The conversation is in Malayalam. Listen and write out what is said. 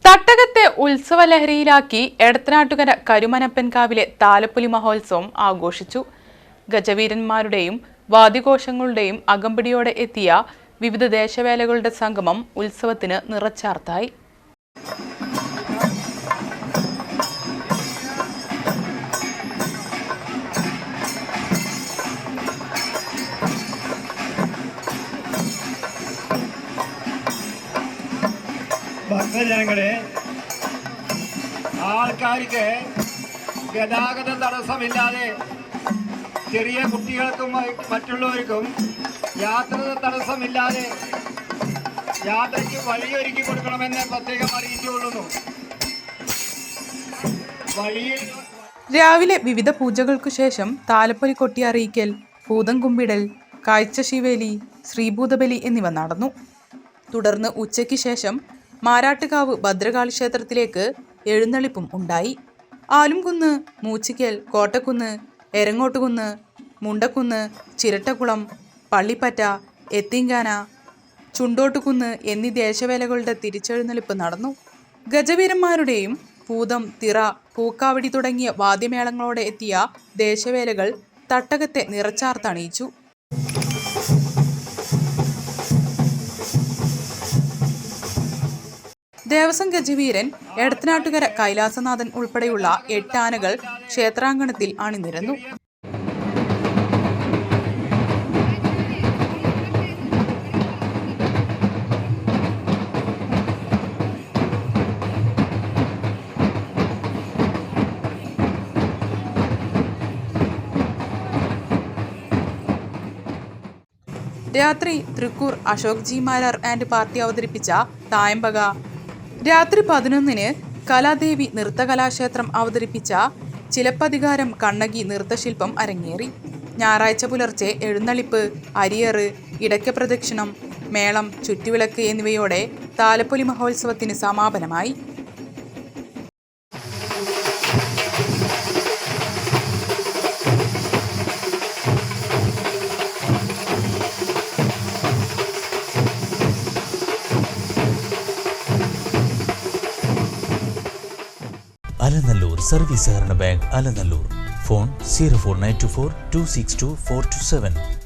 തട്ടകത്തെ ഉത്സവലഹരിയിലാക്കി എടത്തനാട്ടുകര കരുമനപ്പൻകാവിലെ താലപ്പൊലി മഹോത്സവം ആഘോഷിച്ചു. ഗജവീരന്മാരുടെയും വാദ്യഘോഷങ്ങളുടെയും അകമ്പടിയോടെ എത്തിയ വിവിധ ദേശവേലകളുടെ സംഗമം ഉത്സവത്തിന് നിറച്ചാർത്തായി. ഭക്തജനങ്ങളെ, ആൾക്കാർക്ക് ഗതാഗത തടസ്സമില്ലാതെ ചെറിയ കുട്ടികൾക്കും മറ്റുള്ളവർക്കും യാത്ര തടസ്സമില്ലാതെ യാത്രയ്ക്ക് വഴിയൊരുക്കി കൊടുക്കണമെന്ന് പ്രത്യേകം അറിയിച്ചുകൊള്ളുന്നു. രാവിലെ വിവിധ പൂജകൾക്കു ശേഷം താലപ്പൊലി കൊട്ടി അറിയിക്കൽ, ഭൂതം കുമ്പിടൽ, കാഴ്ചശീവേലി, ശ്രീഭൂതബലി എന്നിവ നടന്നു. തുടർന്ന് ഉച്ചയ്ക്ക് ശേഷം മാരാട്ടുകാവ് ഭദ്രകാളി ക്ഷേത്രത്തിലേക്ക് എഴുന്നള്ളിപ്പും ഉണ്ടായി. ആലുംകുന്ന്, മൂച്ചിക്കൽ, കോട്ടക്കുന്ന്, എരങ്ങോട്ടുകുന്ന്, മുണ്ടക്കുന്ന്, ചിരട്ടക്കുളം, പള്ളിപ്പറ്റ, എത്തിങ്കാന, ചുണ്ടോട്ടുകുന്ന് എന്നീ ദേശവേലകളുടെ തിരിച്ചെഴുന്നള്ളിപ്പ് നടന്നു. ഗജവീരന്മാരുടെയും പൂതം, തിറ, പൂക്കാവടി തുടങ്ങിയ വാദ്യമേളങ്ങളോടെ എത്തിയ ദേശവേലകൾ തട്ടകത്തെ നിറച്ചാർത്തണിയിച്ചു. ദേവസ്വം ഗജവീരൻ എടത്തനാട്ടുകര കൈലാസനാഥൻ ഉൾപ്പെടെയുള്ള 8 ആനകൾ ക്ഷേത്രാങ്കണത്തിൽ അണിനിരന്നു. രാത്രി Thrikkur Ashok G Marar and party അവതരിപ്പിച്ച തായമ്പക, രാത്രി 11-ന് കലാദേവി നൃത്തകലാക്ഷേത്രം അവതരിപ്പിച്ച ചിലപ്പതികാരം കണ്ണകി നൃത്തശില്പം അരങ്ങേറി. ഞായറാഴ്ച പുലർച്ചെ എഴുന്നള്ളിപ്പ്, അരിയറ്, ഇടയ്ക്കപ്രദക്ഷിണം, മേളം, ചുറ്റുവിളക്ക് എന്നിവയോടെ താലപ്പൊലി മഹോത്സവത്തിന് സമാപനമായി. അലനല്ലൂർ സർവീസ് സഹകരണ ബാങ്ക്, അലനല്ലൂർ. ഫോൺ 04924 262 427.